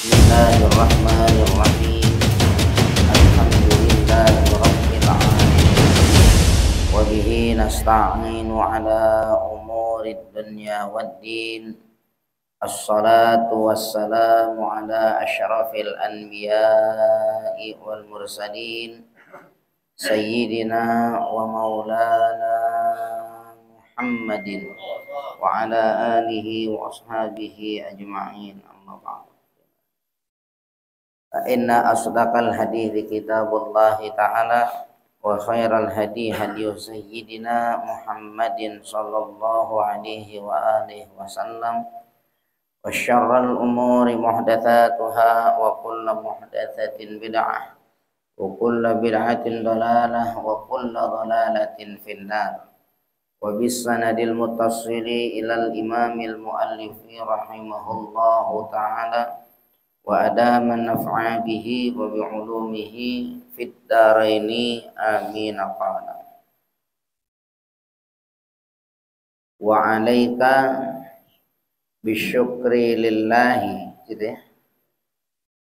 Bismillahirrahmanirrahim. Alhamdulillahirabbil alamin. Wa bihi nasta'inu ala umurid dunya waddin. Assalatu wassalamu ala asyrafil anbiya'i wal mursalin. Sayyidina wa maulana Muhammadin wa ala alihi wa ashabihi ajma'in. Amma ba'd. Inna asdaqal hadithi kitabullahi ta'ala wa khairal hadi hadiyu sayyidina Muhammadin sallallahu alaihi wa alihi wasallam wa syarral umuri muhdatsatuha wa kullu muhdatsatin bid'ah wa kullu bid'atin dalalah wa kullu dalalatin finnar wa bis sanadil muttassili ilal imamil muallifi rahimahullahu ta'ala wa adama naf'a bihi wa bi'ulumihi fid dharaini amin qala wa 'alaika bisyukri lillahi gitu ya,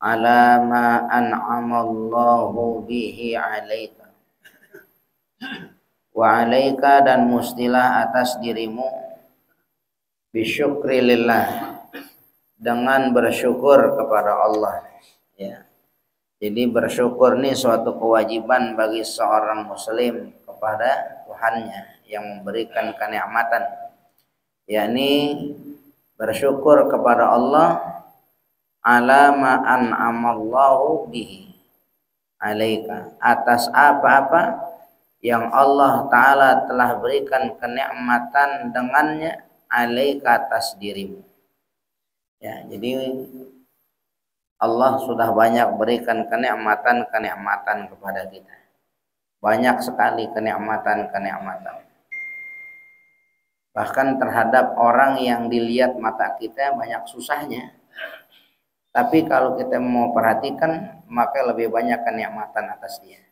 ala ma an'ama Allahu bihi 'alaika wa 'alaika, dan mustilah atas dirimu bisyukri lillah, dengan bersyukur kepada Allah ya. Jadi bersyukur ini suatu kewajiban bagi seorang muslim kepada Tuhannya yang memberikan kenikmatan, yakni bersyukur kepada Allah ala ma an'amallahu bihi alaika, atas apa-apa yang Allah Ta'ala telah berikan kenikmatan dengannya alaika, atas dirimu ya. Jadi Allah sudah banyak berikan kenikmatan kepada kita, banyak sekali kenikmatan. Bahkan terhadap orang yang dilihat mata kita banyak susahnya, tapi kalau kita mau perhatikan maka lebih banyak kenikmatan atas dia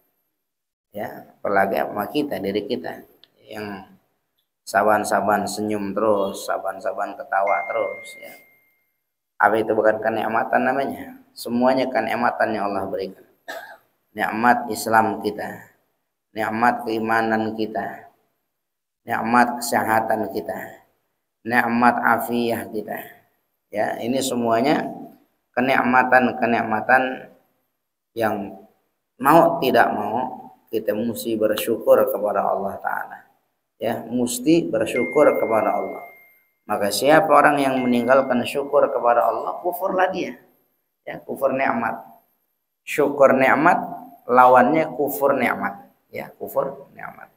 ya. Apalagi sama kita, diri kita yang saban-saban senyum terus, saban-saban ketawa terus ya. Apa itu bukan kenikmatan namanya? Semuanya kenikmatan yang Allah berikan. Nikmat Islam kita, nikmat keimanan kita, nikmat kesehatan kita, nikmat afiyah kita. Ya, ini semuanya kenikmatan yang mau tidak mau kita mesti bersyukur kepada Allah Ta'ala. Ya, mesti bersyukur kepada Allah. Maka siapa orang yang meninggalkan syukur kepada Allah, kufurlah dia ya, kufur nikmat. Syukur nikmat lawannya kufur nikmat ya, kufur nikmat.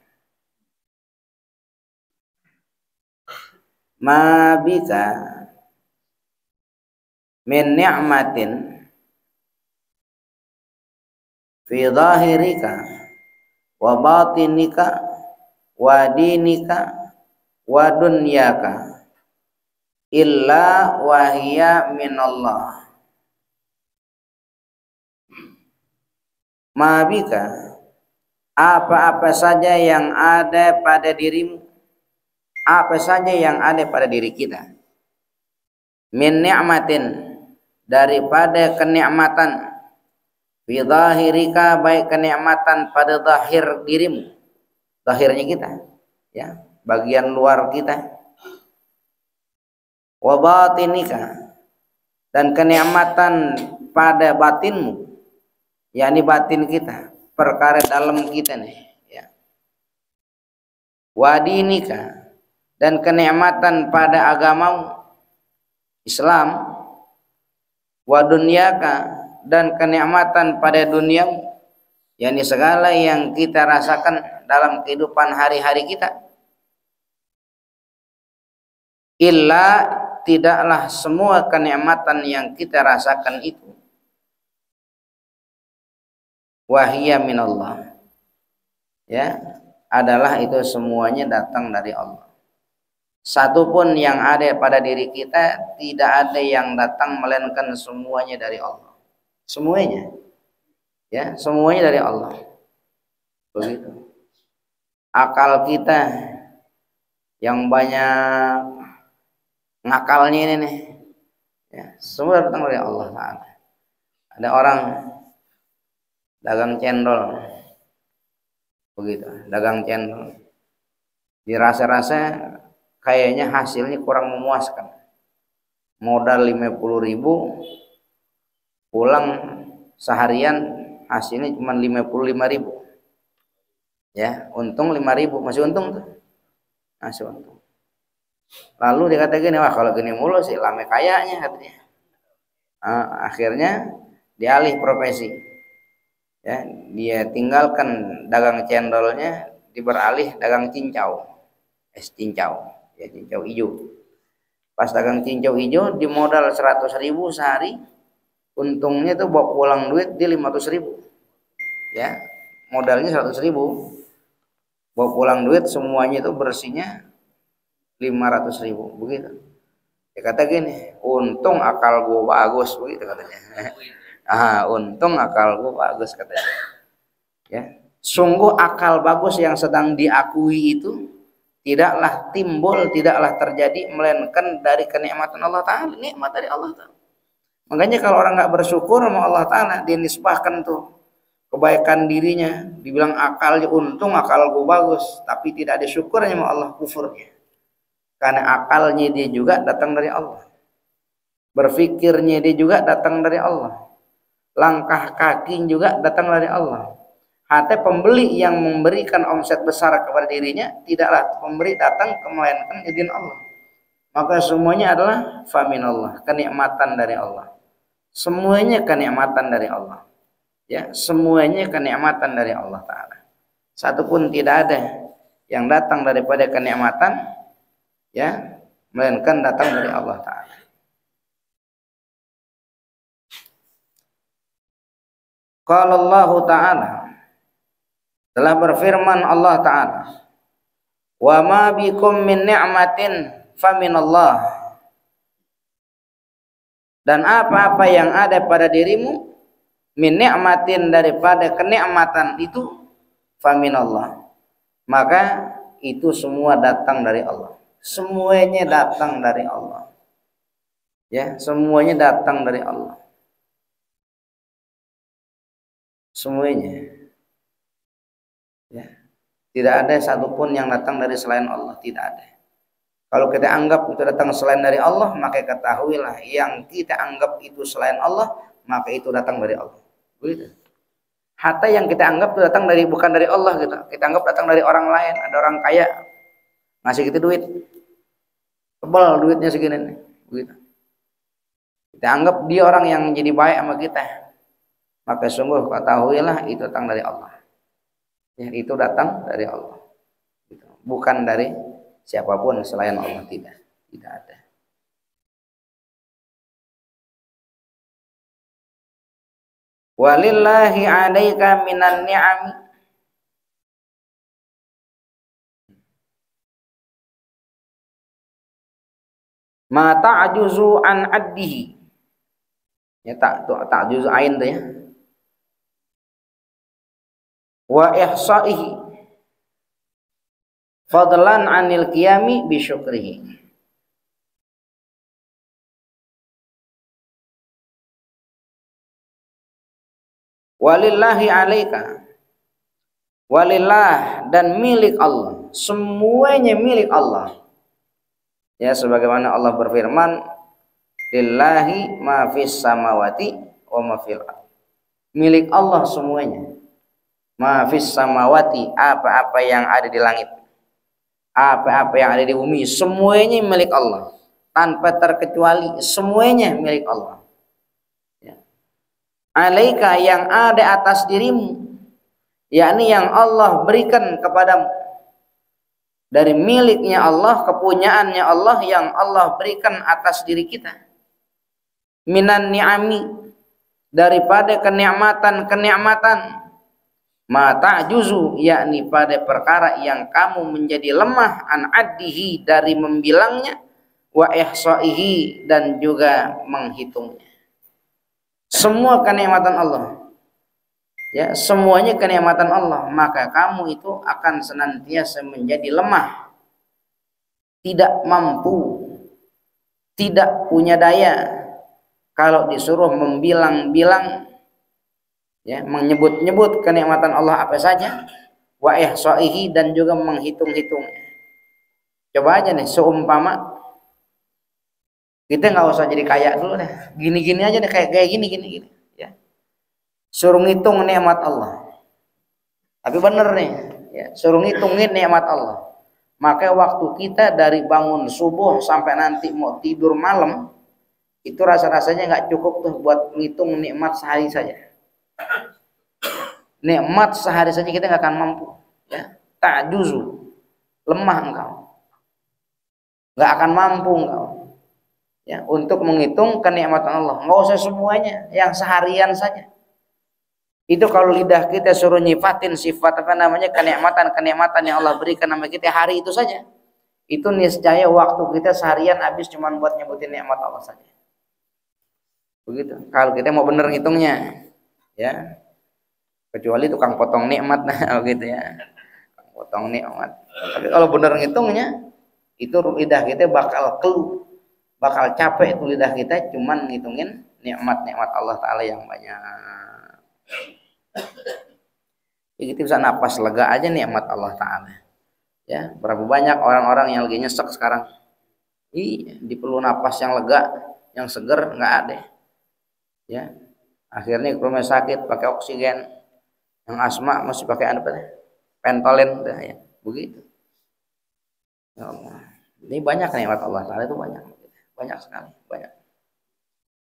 Ma bika min ni'matin fi zahirika wa batinika wa dinika wa dunyaka illa wahiyya minallah. Mabika, apa-apa saja yang ada pada dirimu, apa saja yang ada pada diri kita, min ni'matin, daripada kenikmatan, fi zahirika, baik kenikmatan pada zahir dirimu, zahirnya kita ya, bagian luar kita, wa batinika, dan kenikmatan pada batinmu, yakni batin kita, perkara dalam kita nih ya. Wa dinika, dan kenikmatan pada agamamu Islam. Wa dunyaka, dan kenikmatan pada duniamu, yakni segala yang kita rasakan dalam kehidupan hari-hari kita. Illa, tidaklah semua kenikmatan yang kita rasakan itu wahiyya minallah ya, adalah itu semuanya datang dari Allah. Satu pun yang ada pada diri kita tidak ada yang datang melainkan semuanya dari Allah. Semuanya ya, semuanya dari Allah. Begitu. Akal kita yang banyak ngakalnya ini nih Ya, semua datang dari Allah Ta'ala. Ada orang dagang cendol, begitu, dagang cendol. Dirasa-rasa kayaknya hasilnya kurang memuaskan. Modal 50.000, pulang seharian hasilnya cuma 55.000. Ya, untung 5.000, masih untung tuh. Masih untung. Lalu dia kata gini, wah kalau gini mulu sih lame kayaknya katanya. Akhirnya dialih profesi. Ya, dia tinggalkan dagang cendolnya, beralih dagang cincau. Es cincau, ya cincau hijau. Pas dagang cincau hijau di modal 100.000 sehari, untungnya tuh bawa pulang duit di 500.000. Ya, modalnya 100.000. Bawa pulang duit semuanya itu bersihnya 500.000 begitu. Dia kata gini, untung akal gua bagus begitu katanya. Untung akal gua bagus katanya. Ya, sungguh akal bagus yang sedang diakui itu tidaklah timbul, tidaklah terjadi melainkan dari kenikmatan Allah Ta'ala, nikmat dari Allah Ta'ala. Makanya kalau orang nggak bersyukur sama Allah Ta'ala, dia nisbahkan tuh kebaikan dirinya, dibilang akalnya, untung akal gue bagus, tapi tidak ada syukurnya sama Allah, kufurnya. Karena akalnya dia juga datang dari Allah, berfikirnya dia juga datang dari Allah, langkah kaki juga datang dari Allah. Hati pembeli yang memberikan omset besar kepada dirinya, tidaklah pemberi datang melainkan izin Allah. Maka semuanya adalah faminallah, kenikmatan dari Allah. Semuanya kenikmatan dari Allah. Ya, semuanya kenikmatan dari Allah Ta'ala. Satu pun tidak ada yang datang daripada kenikmatan, ya, melainkan datang dari Allah Ta'ala. Qala Allah Ta'ala, telah berfirman Allah Ta'ala, wa ma bikum min ni'matin faminallah, dan apa-apa yang ada pada dirimu min ni'matin, daripada kenikmatan itu, faminallah, maka itu semua datang dari Allah. Semuanya datang dari Allah. Ya, semuanya datang dari Allah. Semuanya. Ya. Tidak ada satupun yang datang dari selain Allah, tidak ada. Kalau kita anggap itu datang selain dari Allah, maka ketahuilah yang kita anggap itu selain Allah, maka itu datang dari Allah. Begitu. Harta yang kita anggap itu datang dari, bukan dari Allah gitu. Kita anggap datang dari orang lain. Ada orang kaya ngasih kita duit, tebal duitnya segini nih, begitu. Kita anggap dia orang yang jadi baik sama kita, maka sungguh ketahuilah itu datang dari Allah. Ya, itu datang dari Allah, gitu. Bukan dari siapapun selain Allah, tidak ada. Walillahi 'alaika minan ni'ami ma ta'juzu an addihi. Ya, ta'juzu ain tuh ya. Wa ihsa'ihi fadlan 'anil qiyami bi syukrihi. Walillahi 'alaika, walillah, dan milik Allah, semuanya milik Allah. Ya, sebagaimana Allah berfirman, lillahi ma fis samawati wa ma fil ardh. Milik Allah semuanya. Ma fis samawati, apa-apa yang ada di langit, apa-apa yang ada di bumi, semuanya milik Allah. Tanpa terkecuali, semuanya milik Allah. Ya. Alaika, yang ada atas dirimu, yakni yang Allah berikan kepadamu dari miliknya Allah, kepunyaannya Allah yang Allah berikan atas diri kita. Minan ni'ami, daripada kenikmatan-kenikmatan, ma ta'juzu, yakni pada perkara yang kamu menjadi lemah, an addihi, dari membilangnya, wa ihsa'ihi, dan juga menghitungnya. Semua kenikmatan Allah, ya, semuanya kenikmatan Allah, maka kamu itu akan senantiasa menjadi lemah, tidak mampu, tidak punya daya kalau disuruh membilang-bilang, ya, menyebut-nyebut kenikmatan Allah apa saja, wa ihsaihi, dan juga menghitung-hitungnya. Coba aja nih, seumpama kita nggak usah jadi kaya dulu deh, gini-gini aja deh, kayak gini, ya. Suruh ngitung nikmat Allah, tapi bener nih, ya, suruh ngitungin nikmat Allah. Maka waktu kita dari bangun subuh sampai nanti mau tidur malam, itu rasa-rasanya nggak cukup tuh buat ngitung nikmat sehari saja. Nikmat sehari saja kita nggak akan mampu, ya. Ta'juzu, lemah engkau, nggak akan mampu engkau, ya, untuk menghitung kenikmatan Allah. Nggak usah semuanya, yang seharian saja. Itu kalau lidah kita suruh nyifatin sifat apa namanya, kenikmatan yang Allah berikan sama kita hari itu saja, itu niscaya waktu kita seharian habis cuma buat nyebutin nikmat Allah saja. Begitu. Kalau kita mau bener ngitungnya, ya. Kecuali tukang potong nikmat, nah gitu ya. Potong nikmat. Tapi kalau bener ngitungnya, itu lidah kita bakal bakal capek itu lidah kita cuman ngitungin nikmat-nikmat Allah Ta'ala yang banyak. Jadi kita bisa napas lega aja nikmat Allah Ta'ala. Ya, berapa banyak orang-orang yang lagi nyesek sekarang. Diperlu napas yang lega, yang seger, nggak ada. Ya, akhirnya ke rumah sakit pakai oksigen, yang asma masih pakai apa? Pentolen, ya, begitu. Ya Allah. Ini banyak nikmat Allah Ta'ala, itu banyak sekali, banyak.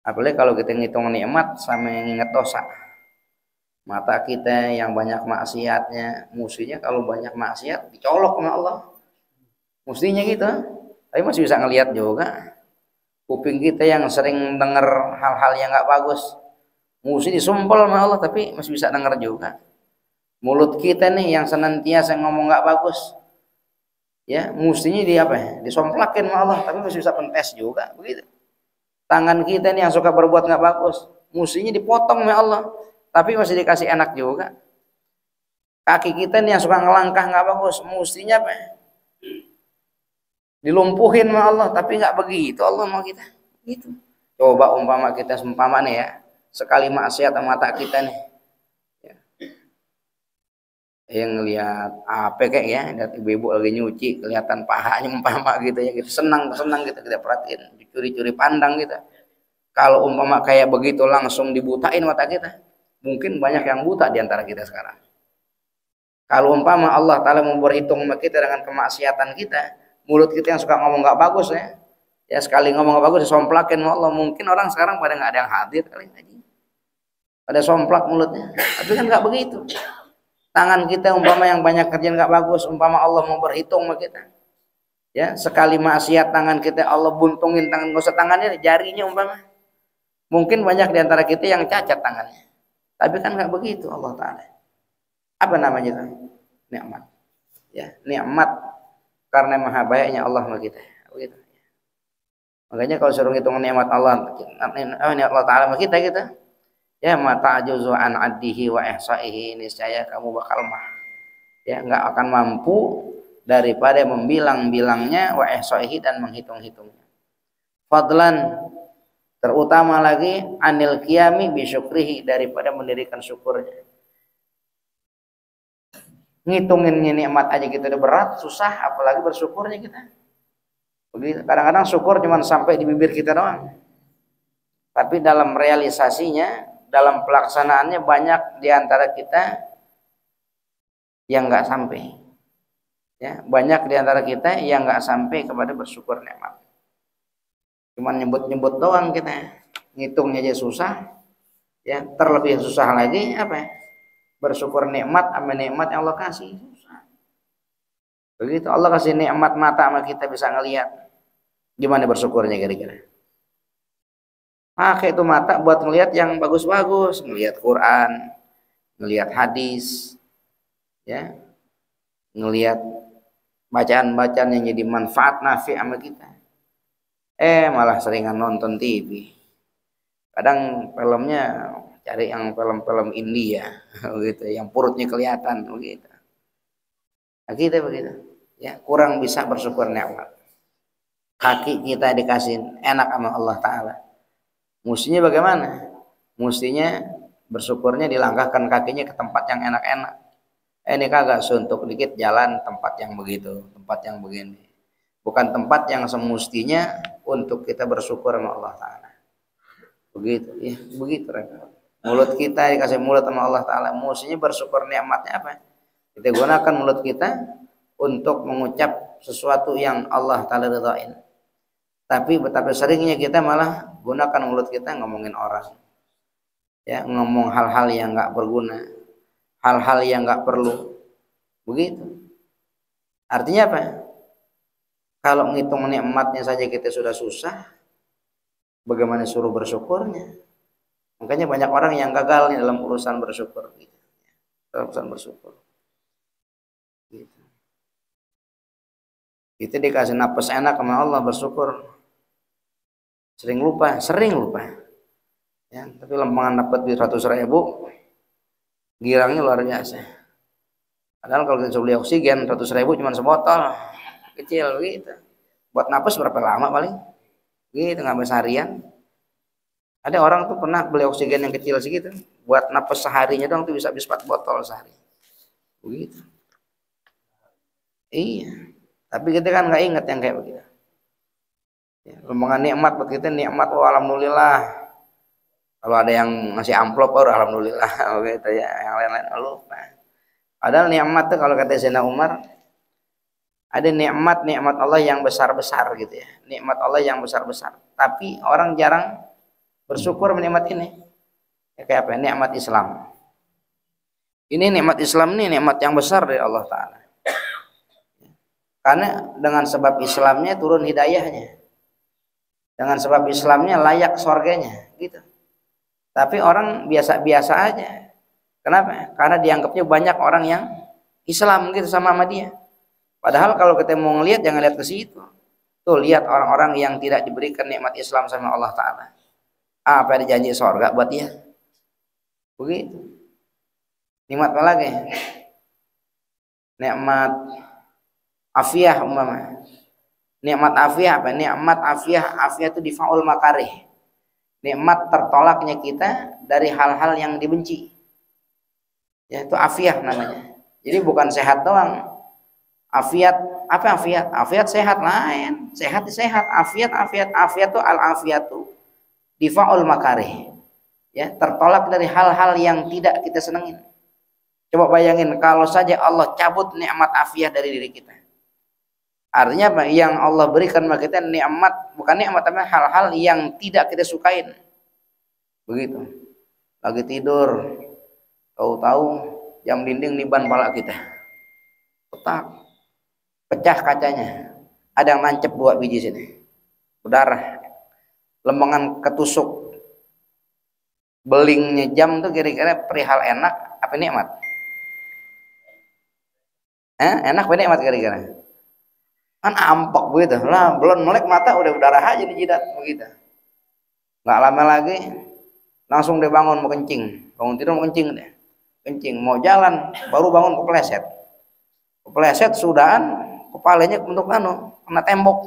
Apalagi kalau kita ngitung nikmat sama yang ingat dosa. Mata kita yang banyak maksiatnya, mestinya kalau banyak maksiat dicolok sama Allah, mestinya gitu. Tapi masih bisa ngelihat juga. Kuping kita yang sering dengar hal-hal yang nggak bagus, mesti disumpel sama Allah, tapi masih bisa dengar juga. Mulut kita nih yang senantiasa ngomong nggak bagus, ya, mestinya disomplakin sama Allah, tapi masih bisa pentes juga, begitu. Tangan kita nih yang suka berbuat nggak bagus, mestinya dipotong sama Allah, tapi masih dikasih enak juga. Kaki kita nih yang suka ngelangkah nggak bagus, mestinya dilumpuhin sama Allah, tapi nggak begitu Allah mau kita. Gitu. Coba umpama kita nih ya, sekali maksiat sama mata kita nih, ya, yang ngelihat apa kayak ya, lihat ibu-ibu lagi nyuci, kelihatan pahanya umpama gitu ya, kita senang gitu, kita perhatiin, curi-curi pandang kita. Kalau umpama kayak begitu langsung dibutain mata kita, mungkin banyak yang buta di antara kita sekarang. Kalau umpama Allah Ta'ala mau berhitung sama kita dengan kemaksiatan kita, mulut kita yang suka ngomong nggak bagus, ya sekali ngomong nggak bagus disomplakin sama Allah, mungkin orang sekarang pada nggak ada yang hadir kali ngaji, pada somplak mulutnya. Tapi kan nggak begitu. Tangan kita umpama yang banyak kerjaan nggak bagus, umpama Allah mau berhitung sama kita, ya sekali maksiat tangan kita Allah buntungin, tangan nggak usah tangannya, jarinya umpama. Mungkin banyak di antara kita yang cacat tangannya, tapi kan nggak begitu Allah Ta'ala. Apa namanya itu? Nikmat. Ya, nikmat karena maha baiknya Allah sama kita. Begitu. Makanya kalau suruh ngitung nikmat Allah Ta'ala sama kita, ya mata ajuzu an addihi wa ihsaihi, niscaya kamu bakal ya nggak akan mampu daripada membilang-bilangnya, wa ihsaihi, dan menghitung-hitungnya. Fadlan, terutama lagi, anil qiyami bi syukrihi, daripada mendirikan syukurnya. Ngitungin nikmat aja kita udah berat, susah, apalagi bersyukurnya kita. Begitu. Kadang-kadang syukur cuma sampai di bibir kita doang, tapi dalam realisasinya, dalam pelaksanaannya banyak di antara kita yang nggak sampai. Ya, banyak di antara kita yang nggak sampai kepada bersyukur nikmat. Cuman nyebut-nyebut doang kita, ngitungnya aja susah. Ya, terlebih susah lagi bersyukur nikmat sama nikmat yang Allah kasih, susah. Begitu Allah kasih nikmat mata sama kita bisa ngelihat, gimana bersyukurnya kira-kira? Pakai itu mata buat ngelihat yang bagus-bagus, ngelihat Quran, ngelihat hadis, ya, ngelihat bacaan-bacaan yang jadi manfaat nafi sama kita. Malah seringan nonton TV. Kadang filmnya cari yang film-film India, gitu, yang perutnya kelihatan, begitu. Nah, kita begitu, ya, kurang bisa bersyukur nikmat. Kaki kita dikasih enak sama Allah Ta'ala, Mestinya bagaimana? Mestinya bersyukurnya dilangkahkan kakinya ke tempat yang enak-enak. Ini kagak, suntuk dikit jalan tempat yang begitu, tempat yang begini. Bukan tempat yang semestinya untuk kita bersyukur sama Allah Ta'ala. Begitu, ya, begitu. Mulut kita dikasih mulut sama Allah Ta'ala, mestinya bersyukur nikmatnya apa? Kita gunakan mulut kita untuk mengucap sesuatu yang Allah Ta'ala ridhain. Tapi betapa seringnya kita malah gunakan mulut kita ngomongin orang, ya, ngomong hal-hal yang nggak berguna, hal-hal yang nggak perlu. Begitu. Artinya apa? Kalau ngitung nikmatnya saja kita sudah susah, bagaimana suruh bersyukurnya? Makanya banyak orang yang gagal nih dalam urusan bersyukur. Gitu. Dalam urusan bersyukur. Gitu. Kita dikasih napas enak sama Allah bersyukur. Sering lupa. Ya, tapi lempangan dapat di 100.000, girangnya luar biasa. Padahal kalau kita beli oksigen 100.000 cuma sebotol kecil gitu. Buat napas berapa lama paling? Gitu, nggak seharian. Ada orang tuh pernah beli oksigen yang kecil segitu, buat napas seharinya dong tuh bisa habis 4 botol sehari. Begitu. Iya. Tapi kita kan nggak ingat yang kayak begitu. Ya, lembangan nikmat buat kita, nikmat, oh alhamdulillah. Kalau ada yang ngasih amplop, oh alhamdulillah. Gitu ya. Yang lain-lain lupa. Padahal nikmat tuh kalau kata Sayyidina Umar, ada nikmat Allah yang besar-besar gitu ya. Nikmat Allah yang besar-besar. Tapi orang jarang bersyukur menikmat ini. Ya, kayak apa? Nikmat Islam. Ini nikmat Islam, ini nikmat yang besar dari Allah Ta'ala. Karena dengan sebab Islamnya turun hidayahnya, dengan sebab Islamnya layak surganya gitu. Tapi orang biasa-biasa aja. Kenapa? Karena dianggapnya banyak orang yang Islam gitu sama dia. Padahal kalau kita mau ngelihat, jangan lihat ke situ. Tuh lihat orang-orang yang tidak diberikan nikmat Islam sama Allah Ta'ala. Apa yang dijanji surga buat dia? Begitu. Nikmat apa lagi? Nikmat afiyah umpama. Nikmat afiyah apa? Nikmat afiyah itu difaul makarih. Nikmat tertolaknya kita dari hal-hal yang dibenci. Ya, itu afiyah namanya. Jadi bukan sehat doang. Afiat, apa afiat? Afiat sehat lain. Sehat. Afiat itu al-afiyatu difaul makarih. Ya, tertolak dari hal-hal yang tidak kita senengin. Coba bayangin kalau saja Allah cabut nikmat afiyah dari diri kita. Artinya apa? Yang Allah berikan kepada kita nikmat, bukan nikmat tapi hal-hal yang tidak kita sukain. Begitu. Lagi tidur, tahu-tahu jam dinding niban pala kita. Petak. Pecah kacanya. Ada yang nancep 2 biji sini. Berdarah. Lembangan ketusuk. Belingnya jam tuh kira-kira perihal enak apa nikmat? Enak apa nikmat kira-kira? Kan ampak begitu lah, belum melek mata udah berdarah aja di jidat begitu. Nggak lama lagi langsung dia bangun mau kencing, bangun tidur mau kencing deh, kencing mau jalan baru bangun kepleset sudahan kepalanya bentuk kena tembok,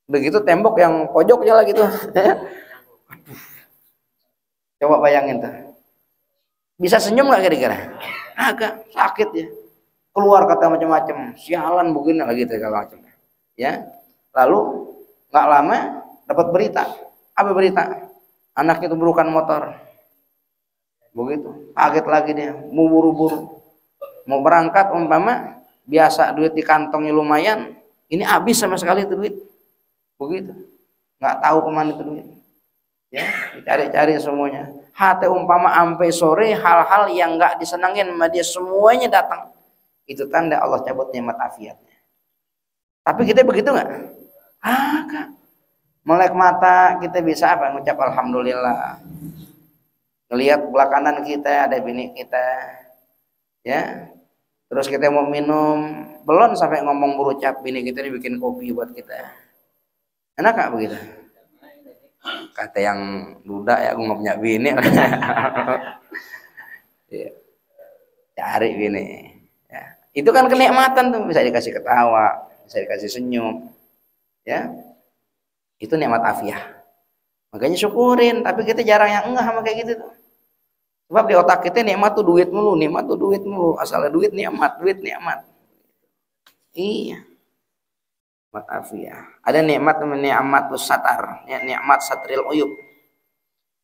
begitu tembok yang pojoknya lagi tuh. Coba bayangin tuh, bisa senyum nggak kira-kira? Agak sakit ya. Keluar kata macam-macam, sialan begini lagi segala macam. Ya, lalu nggak lama dapat berita. Apa berita? Anaknya itu berukan motor. Begitu, kaget lagi dia, mau buru-buru, mau berangkat umpama biasa duit di kantongnya lumayan, ini habis sama sekali itu duit. Begitu, nggak tahu kemana itu duit. Ya, dicari-cari semuanya. Hati umpama sampai sore hal-hal yang nggak disenangin sama dia semuanya datang. Itu tanda Allah cabut nikmat afiatnya. Tapi kita begitu nggak? Kak. Melek mata kita bisa apa? Ngucap alhamdulillah. Ngelihat belah kanan kita ada bini kita, ya. Terus kita mau minum, belum sampai ngomong berucap bini kita dibikin kopi buat kita. Enak nggak begitu? Kata yang duda ya, aku nggak punya bini. Cari bini. Itu kan kenikmatan tuh, bisa dikasih ketawa, bisa dikasih senyum, ya. Itu nikmat afiyah. Makanya syukurin, tapi kita jarang yang enggak sama kayak gitu tuh. Sebab di otak kita nikmat tuh duit mulu, nikmat tuh duit mulu, asalnya duit nikmat, duit nikmat. Iya. Nikmat afiyah. Ada nikmat namanya nikmatus satar, ya, nikmat satril uyub.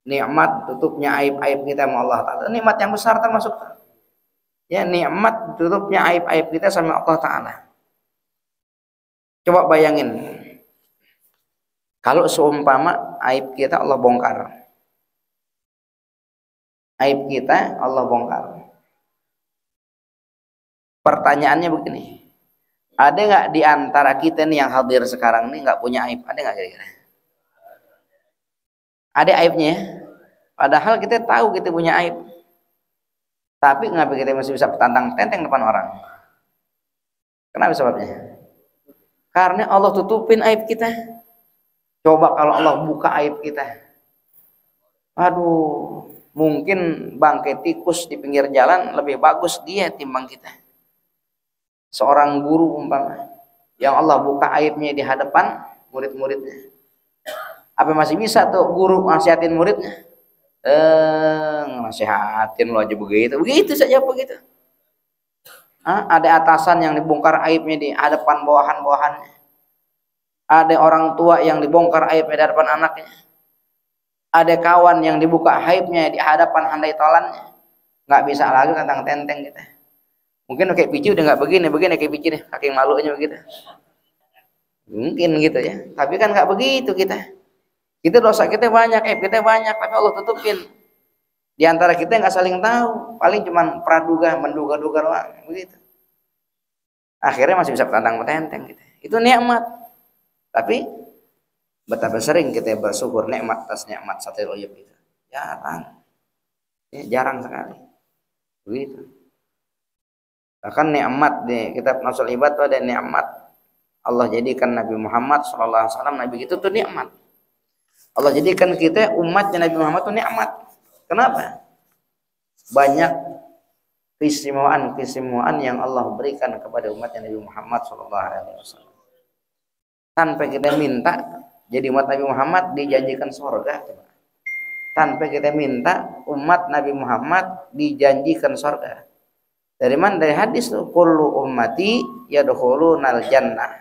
Nikmat tutupnya aib-aib kita sama Allah Ta'ala. Nikmat yang besar termasuk. Ya, nikmat tutupnya aib-aib kita sama Allah Ta'ala. Coba bayangin. Kalau seumpama aib kita Allah bongkar. Aib kita Allah bongkar. Pertanyaannya begini. Ada nggak di antara kita nih yang hadir sekarang nih nggak punya aib? Ada nggak kira-kira? Ada aibnya, padahal kita tahu kita punya aib, tapi kenapa kita masih bisa tantang tenteng depan orang? Kenapa sebabnya? Karena Allah tutupin aib kita. Coba kalau Allah buka aib kita, aduh, mungkin bangkai tikus di pinggir jalan lebih bagus dia timbang kita. Seorang guru umpama yang Allah buka aibnya di hadapan murid-muridnya, apa masih bisa tuh guru nasihatin muridnya? Nasihatin lo aja begitu saja begitu. Ada atasan yang dibongkar aibnya di hadapan bawahan-bawahannya. Ada orang tua yang dibongkar aibnya di hadapan anaknya. Ada kawan yang dibuka aibnya di hadapan handai tolannya. Nggak bisa lagi tentang tenteng kita. Mungkin kayak pici udah nggak begini kayak pici deh, saking malunya begitu. Mungkin gitu ya. Tapi kan nggak begitu kita. Kita dosa kita banyak, kita banyak, tapi Allah tutupin. Di antara kita nggak saling tahu, paling cuman praduga, menduga-duga doang, begitu. Akhirnya masih bisa tantang tenteng kita. Itu nikmat. Tapi betapa sering kita bersyukur nikmat atas nikmat satril uyub itu. Jarang. Ya, jarang sekali. Begitu. Bahkan nikmat di kitab Nasul Ibad itu ada nikmat Allah jadikan Nabi Muhammad SAW Nabi itu tuh nikmat. Allah jadikan kita umatnya Nabi Muhammad itu nikmat. Kenapa? Banyak keistimewaan yang Allah berikan kepada umatnya Nabi Muhammad SAW. Tanpa kita minta, jadi umat Nabi Muhammad dijanjikan surga. Tanpa kita minta, umat Nabi Muhammad dijanjikan surga. Dari mana? Dari hadis tuh, kullu ummati yadkhulunal jannah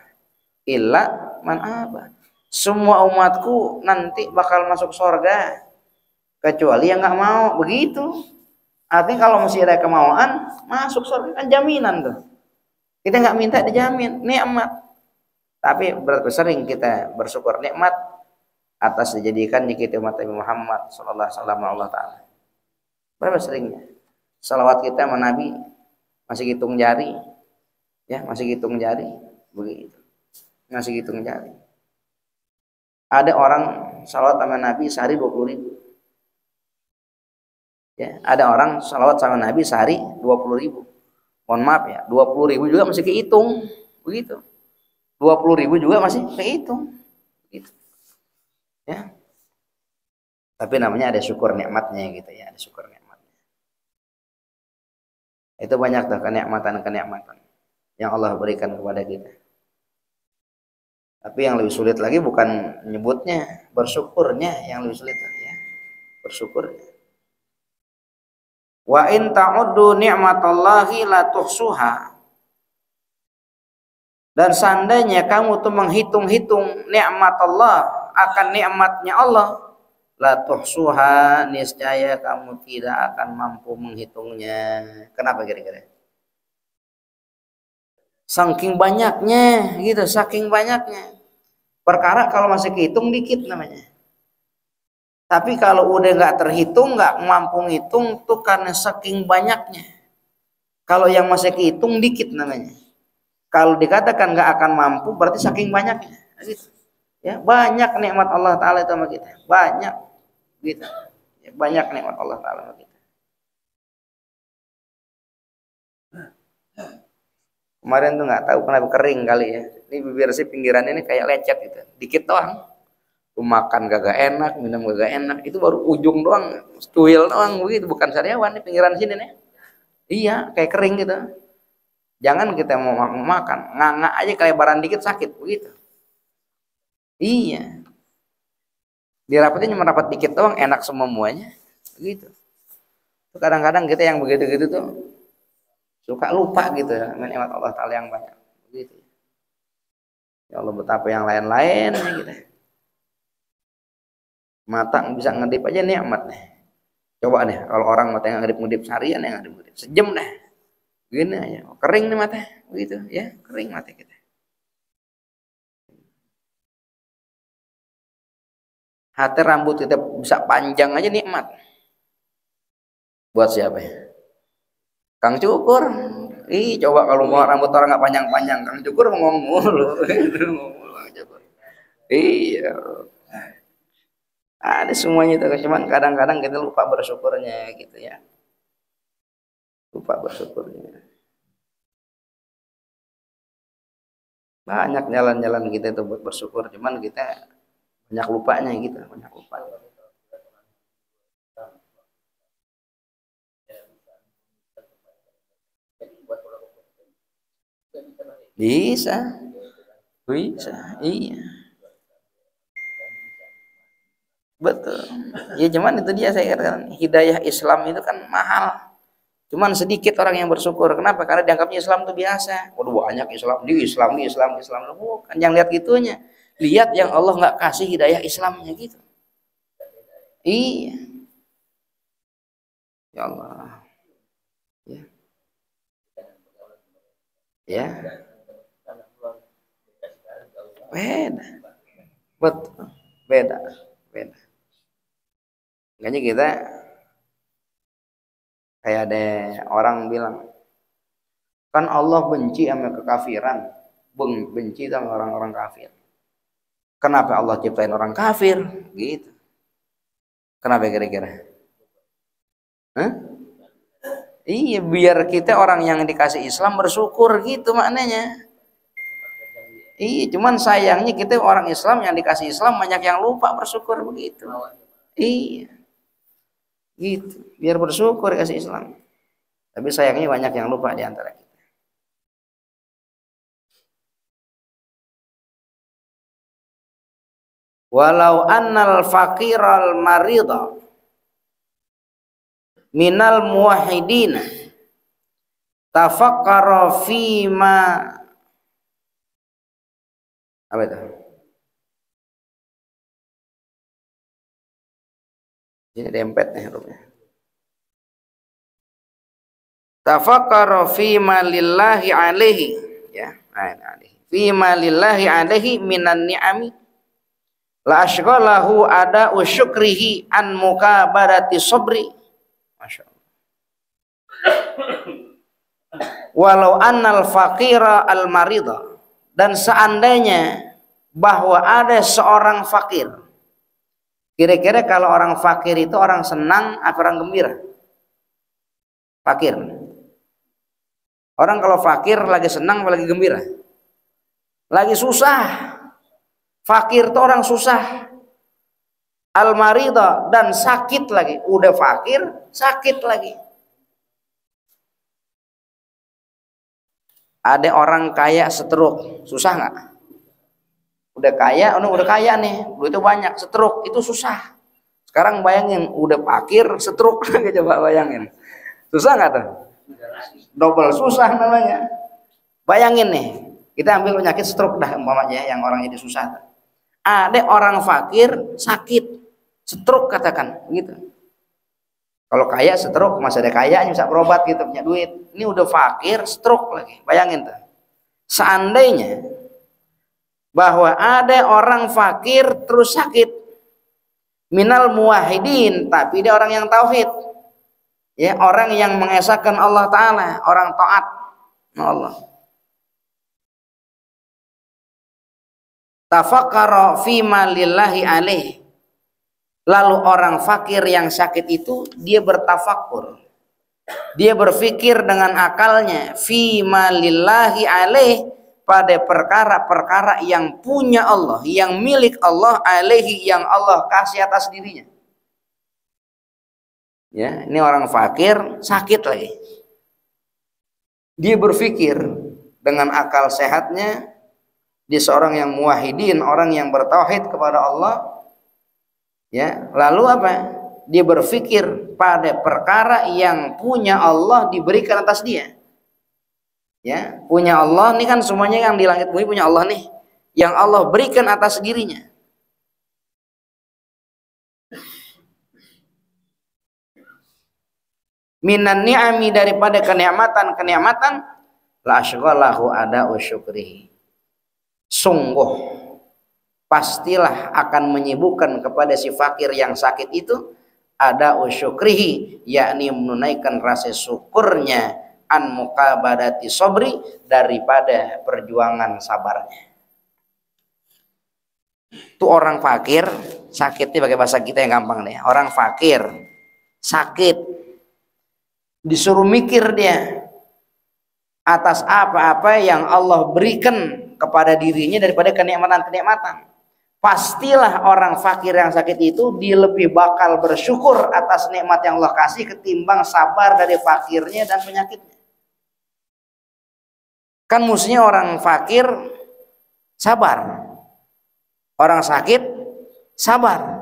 illa man aba. Semua umatku nanti bakal masuk surga kecuali yang nggak mau. Begitu. Artinya kalau masih ada kemauan masuk surga, kan jaminan tuh. Kita nggak minta dijamin nikmat. Tapi berapa sering kita bersyukur nikmat atas dijadikannya kita umat Nabi Muhammad sallallahu alaihi wasallam Allah Ta'ala. Berapa seringnya salawat kita sama Nabi masih hitung jari, ya, masih hitung jari, begitu, masih hitung jari. Ada orang salawat sama Nabi sehari 20.000, ya, ada orang salawat sama Nabi sehari 20.000. Mohon maaf ya, 20.000 juga masih kehitung, begitu. 20.000 juga masih kehitung, begitu, ya. Tapi namanya ada syukur nikmatnya, gitu ya, ada syukur nikmatnya. Itu banyak tuh kenikmatan-kenikmatan yang Allah berikan kepada kita. Tapi yang lebih sulit lagi bukan nyebutnya, bersyukurnya yang lebih sulit ya. Bersyukurnya. Wa in ta'uddu ni'matallahi la tuhsuha. Dan seandainya kamu tuh menghitung-hitung nikmat Allah, akan nikmatnya Allah, la tuhsuha, niscaya kamu tidak akan mampu menghitungnya. Kenapa kira-kira? Saking banyaknya gitu, saking banyaknya. Perkara kalau masih kehitung dikit namanya. Tapi kalau udah nggak terhitung, nggak mampu ngitung tuh karena saking banyaknya. Kalau yang masih kehitung dikit namanya. Kalau dikatakan nggak akan mampu berarti saking banyaknya. Gitu. Ya, banyak nikmat Allah Ta'ala itu sama kita. Banyak. Gitu. Ya, banyak nikmat Allah Ta'ala sama kita. Kemarin tuh nggak tahu kenapa kering kali ya. Ini bibir sih pinggiran ini kayak lecet gitu. Dikit doang. Makan gak enak, minum gak enak. Itu baru ujung doang, cuil doang begitu. Bukan sariawan nih pinggiran sini nih. Iya, kayak kering gitu. Jangan kita mau makan, nganga aja kelebaran dikit sakit begitu. Iya. Dirapatnya cuma rapat dikit doang, enak semuanya. Begitu. Kadang-kadang kita yang begitu-gitu tuh suka lupa gitu ya, nikmat Allah Ta'ala yang banyak. Begitu. Ya Allah, betapa yang lain-lain gitu. Mata bisa ngedip aja nikmat nih. Coba nih kalau orang mata yang ngedip-ngedip seharian, yang ngedip-ngedip sejam dah. Gini aja, kering nih mata, begitu ya, kering mata kita. Hati rambut kita bisa panjang aja nikmat. Buat siapa ya? Kang Cukur. Ih, coba kalau mau rambut orang nggak panjang-panjang, Kang Cukur ngomong mulu. Iya. Ada semuanya itu, cuman kadang-kadang kita lupa bersyukurnya gitu ya. Lupa bersyukurnya. Banyak jalan-jalan kita itu buat bersyukur, cuman kita banyak lupanya gitu, banyak lupa. Bisa, bisa, iya. Betul. Ya cuman itu dia saya katakan, hidayah Islam itu kan mahal. Cuman sedikit orang yang bersyukur. Kenapa? Karena dianggapnya Islam itu biasa. Waduh, banyak Islam, Islam. Bukan, jangan lihat gitunya. Lihat yang Allah nggak kasih hidayah Islamnya gitu. Iya. Ya Allah. Ya. Ya. Beda. Betul. Beda. Makanya kita kayak ada orang bilang, kan Allah benci sama kekafiran, benci sama orang-orang kafir. Kenapa Allah ciptain orang kafir? Gitu. Kenapa kira-kira? Hah? Iya, biar kita orang yang dikasih Islam bersyukur gitu maknanya. Iya, cuman sayangnya kita orang Islam yang dikasih Islam banyak yang lupa bersyukur begitu. Iya. Gitu, biar bersyukur kasih Islam. Tapi sayangnya banyak yang lupa di antara kita. Walau annal faqiral marida minal muwahhidina tafakkara fima apa itu? Ini dempet nih hurufnya. Tafakkara fima lillahi alaihi, ya, fima lillahi alaihi minan ni'ami la ashghalahu ada syukrihi an mukabarati sabri. Masyaallah. Walau annal faqira al marida, dan seandainya bahwa ada seorang fakir. Kira-kira kalau orang fakir itu orang senang atau orang gembira? Fakir. Orang kalau fakir lagi senang atau lagi gembira? Lagi susah. Fakir itu orang susah. Al-marida, dan sakit lagi. Udah fakir, sakit lagi. Ada orang kaya stroke, susah nggak? Udah kaya nih, duitnya banyak, stroke itu susah. Sekarang bayangin, udah fakir, stroke lagi, coba bayangin. Susah nggak tuh? Double susah namanya. Bayangin nih, kita ambil penyakit stroke dah umpamanya yang orang jadi susah. Ada orang fakir sakit, stroke katakan, gitu. Kalau kaya stroke masih ada kayanya bisa berobat gitu, punya duit. Ini udah fakir, stroke lagi. Bayangin tuh. Seandainya bahwa ada orang fakir terus sakit, minal muwahhidin, tapi dia orang yang tauhid, ya, orang yang mengesahkan Allah Ta'ala, orang taat Allah. Tafakkara fima lillahi alaih, lalu orang fakir yang sakit itu dia bertafakur, dia berpikir dengan akalnya, fima lillahi alaih, pada perkara-perkara yang punya Allah, yang milik Allah, alaihi, yang Allah kasih atas dirinya. Ya, ini orang fakir sakit lagi. Dia berpikir dengan akal sehatnya, dia seorang yang muwahhidin, orang yang bertauhid kepada Allah, Ya, lalu apa? Dia berpikir pada perkara yang punya Allah diberikan atas dia. Ya, punya Allah ini kan semuanya yang di langit bumi punya Allah nih, yang Allah berikan atas dirinya. Minan ni'ami, daripada kenikmatan la asyghalahu ada usyukrihi. Sungguh pastilah akan menyibukkan kepada si fakir yang sakit itu ada usyukrihi, yakni menunaikan rasa syukurnya, an muqabadati sabri, daripada perjuangan sabarnya. Itu orang fakir sakitnya pakai bahasa kita yang gampang nih. Orang fakir sakit, disuruh mikir dia atas apa-apa yang Allah berikan kepada dirinya daripada kenikmatan-kenikmatan. Pastilah orang fakir yang sakit itu dia lebih bakal bersyukur atas nikmat yang Allah kasih ketimbang sabar dari fakirnya dan penyakitnya. Kan mestinya orang fakir sabar, orang sakit sabar.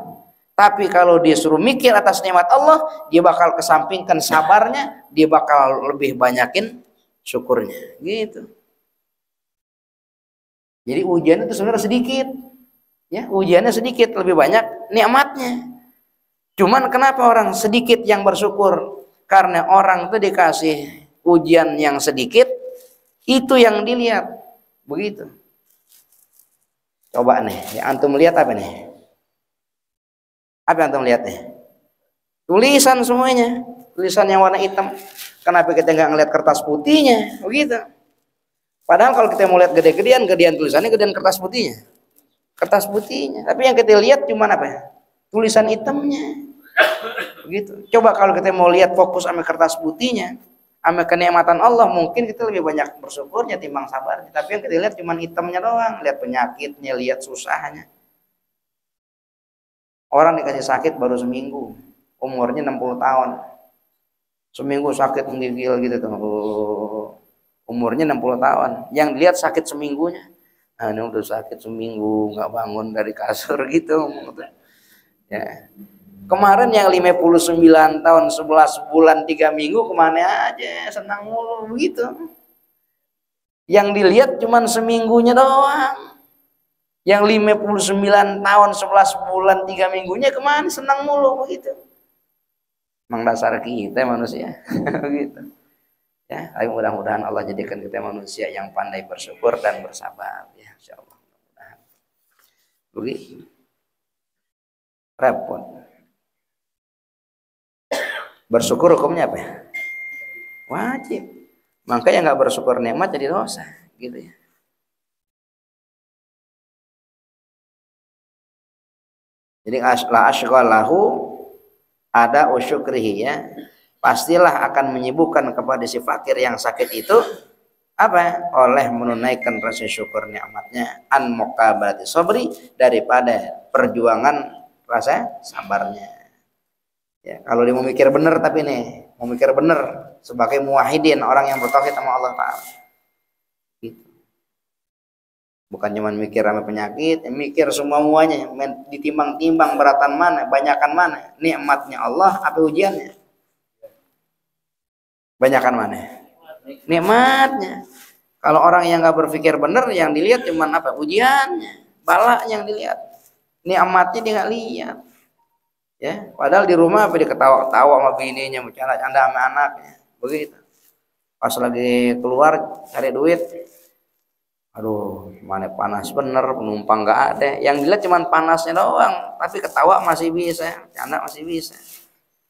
Tapi kalau dia suruh mikir atas nikmat Allah, dia bakal kesampingkan sabarnya, dia bakal lebih banyakin syukurnya, gitu. Jadi ujian itu sebenarnya sedikit, ya, ujiannya sedikit, lebih banyak nikmatnya. Cuman kenapa orang sedikit yang bersyukur? Karena orang itu dikasih ujian yang sedikit, itu yang dilihat, begitu. Coba nih, ya, antum lihat apa nih? Apa yang antum lihat nih? Tulisan semuanya, tulisan yang warna hitam. Kenapa kita nggak ngeliat kertas putihnya? Begitu. Padahal kalau kita mau lihat gedean tulisannya, gedean kertas putihnya. Kertas putihnya. Tapi yang kita lihat cuma apa ya? Tulisan hitamnya. Begitu. Coba kalau kita mau lihat fokus sama kertas putihnya, sama kenikmatan Allah, mungkin kita lebih banyak bersyukurnya timbang sabarnya. Tapi yang kita lihat cuma hitamnya doang, lihat penyakitnya, lihat susahnya. Orang dikasih sakit baru seminggu, umurnya 60 tahun. Seminggu sakit menggigil gitu tuh. Umurnya 60 tahun. Yang dilihat sakit seminggunya. Nah, ini udah sakit seminggu, nggak bangun dari kasur gitu. Ya. Kemarin yang 59 tahun 11 bulan 3 minggu kemana aja, senang mulu begitu. Yang dilihat cuman seminggunya doang. Yang 59 tahun 11 bulan 3 minggunya kemana, senang mulu begitu. Memang dasar kita manusia begitu. Ya, ayo mudah-mudahan Allah jadikan kita manusia yang pandai bersyukur dan bersabar, ya, insyaallah. Begitu. Repot. Bersyukur hukumnya apa ya? Wajib. Makanya nggak bersyukur nikmat jadi dosa, gitu ya. Jadi la asyghalahu ada usyukrihi, ya. Pastilah akan menyibukkan kepada si fakir yang sakit itu apa? Oleh menunaikan rasa syukur nikmatnya, an muqabati sabri, daripada perjuangan rasa sabarnya. Ya, kalau dia mau mikir benar, tapi nih mau mikir benar sebagai muwahhidin, orang yang bertauhid sama Allah Ta'ala. Gitu. Bukan cuma mikir sama penyakit, mikir semuanya, ditimbang-timbang beratan mana, banyakan mana, nikmatnya Allah apa ujiannya? Banyakan mana? Nikmatnya. Kalau orang yang nggak berpikir benar, yang dilihat cuma apa? Ujiannya, bala yang dilihat. Nikmatnya dia nggak lihat. Ya, padahal di rumah apa dia ketawa-ketawa sama bininya, bercanda-canda sama anaknya, begitu. Pas lagi keluar cari duit, aduh, mana panas bener, penumpang nggak ada. Yang dilihat cuma panasnya doang, tapi ketawa masih bisa, canda masih bisa.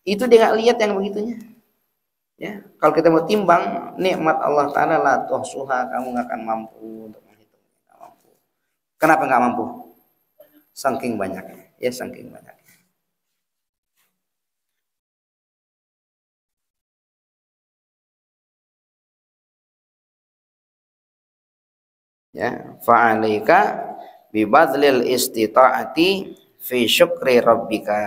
Itu dia nggak lihat yang begitunya. Ya, kalau kita mau timbang nikmat Allah Ta'ala, la tuhsuha, kamu nggak akan mampu untuk menghitung. Nggak mampu. Kenapa nggak mampu? Saking banyaknya, ya, saking banyaknya. Ya, fa'alika bibadlil istita'ati fi syukri rabbika,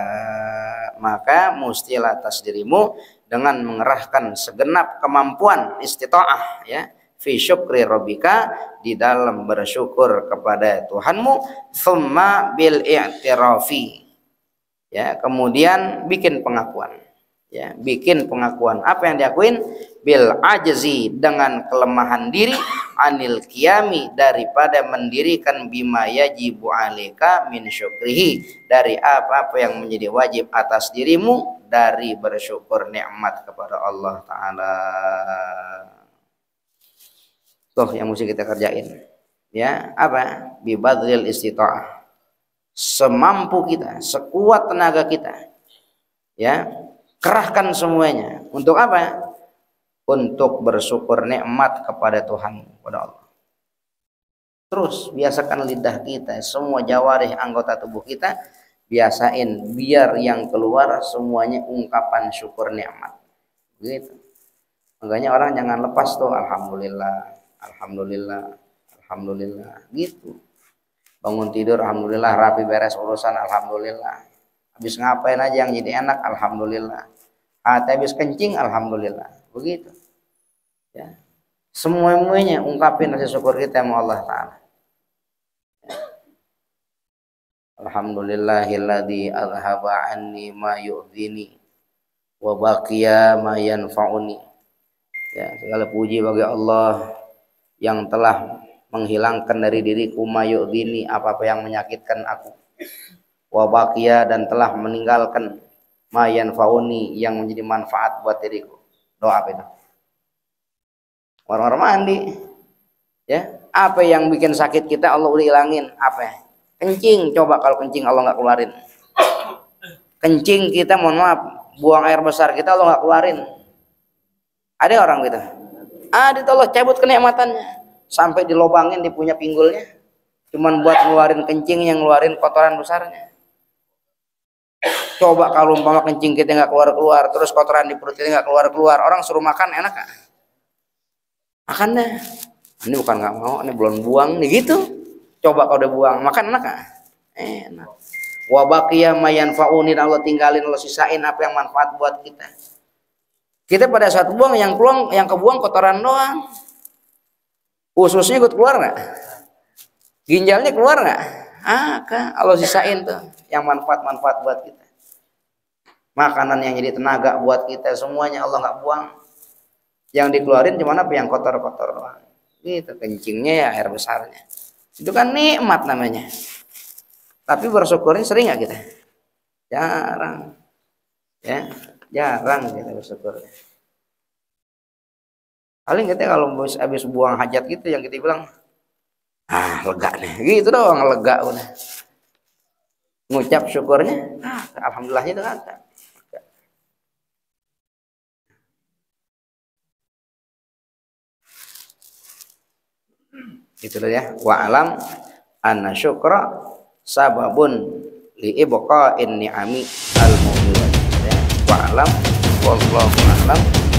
maka mustilah atas dirimu dengan mengerahkan segenap kemampuan istita'ah, ya, fi syukri rabbika, di dalam bersyukur kepada Tuhanmu, thumma bil i'tirafi, Ya, kemudian bikin pengakuan. Ya, bikin pengakuan. Apa yang diakuin? Bil ajzi, dengan kelemahan diri, anil qiyami, daripada mendirikan bima yajibu alika min syukrihi, dari apa-apa yang menjadi wajib atas dirimu dari bersyukur nikmat kepada Allah taala. Tuh yang mesti kita kerjain. Ya, apa? Bi badril istita'ah. Semampu kita, sekuat tenaga kita, ya, kerahkan semuanya. Untuk apa? Untuk bersyukur nikmat kepada Tuhan, kepada Allah. Terus biasakan lidah kita, semua jawarih anggota tubuh kita, biasain biar yang keluar semuanya ungkapan syukur nikmat. Gitu. Makanya orang jangan lepas tuh alhamdulillah, alhamdulillah, alhamdulillah, gitu. Bangun tidur alhamdulillah, rapi beres urusan alhamdulillah, habis ngapain aja yang jadi enak alhamdulillah, habis kencing alhamdulillah, begitu ya. Semuanya ungkapin rasa syukur kita sama Allah taala. Alhamdulillahilladzi azhaba anni ma yu'dhini wa baqiya ma yanfa'uni. Ya, segala puji bagi Allah yang telah menghilangkan dari diriku mayu'dini, apa-apa yang menyakitkan aku, wa baqiya, dan telah meninggalkan mayan fauni, yang menjadi manfaat buat diriku. Doa apa itu? Orang-orang mandi, ya, apa yang bikin sakit kita Allah udah hilangin. Apa? Kencing. Coba kalau kencing Allah nggak keluarin. Kencing kita, mohon maaf, buang air besar kita Allah nggak keluarin. Ada orang gitu. Ada, Allah cabut kenikmatannya. Sampai dilobangin di punya pinggulnya, cuman buat ngeluarin kencing, yang ngeluarin kotoran besarnya. Coba kalau umpama kencing kita nggak keluar-keluar, terus kotoran di perut kita nggak keluar-keluar, orang suruh makan enak gak? Makan deh. Ini bukan nggak mau, ini belum buang nih, gitu. Coba kalau udah buang, makan enak gak? Enak. Wa baqiya ma yanfa'uni, Allah tinggalin, Allah sisain apa yang manfaat buat kita. Kita pada saat buang, yang kebuang kotoran doang. Ususnya ikut keluar nggak? Ginjalnya keluar nggak? Kan Allah sisain tuh yang manfaat-manfaat buat kita. Makanan yang jadi tenaga buat kita, semuanya Allah nggak buang. Yang dikeluarin cuma apa? Yang kotor-kotor doang. Gitu, kencingnya ya air besarnya. Itu kan nikmat namanya. Tapi bersyukurnya sering nggak kita? Jarang. Ya, jarang kita bersyukurnya. Paling kita kalau habis buang hajat gitu, yang kita bilang, lega nih, gitu doang, lega udah. Ngucap syukurnya, alhamdulillahnya itu kata. Itu ya. Wa alam anna syukra sababun li ibqa'in ni'ami al-mu'minah. Wa alam wallahu alam.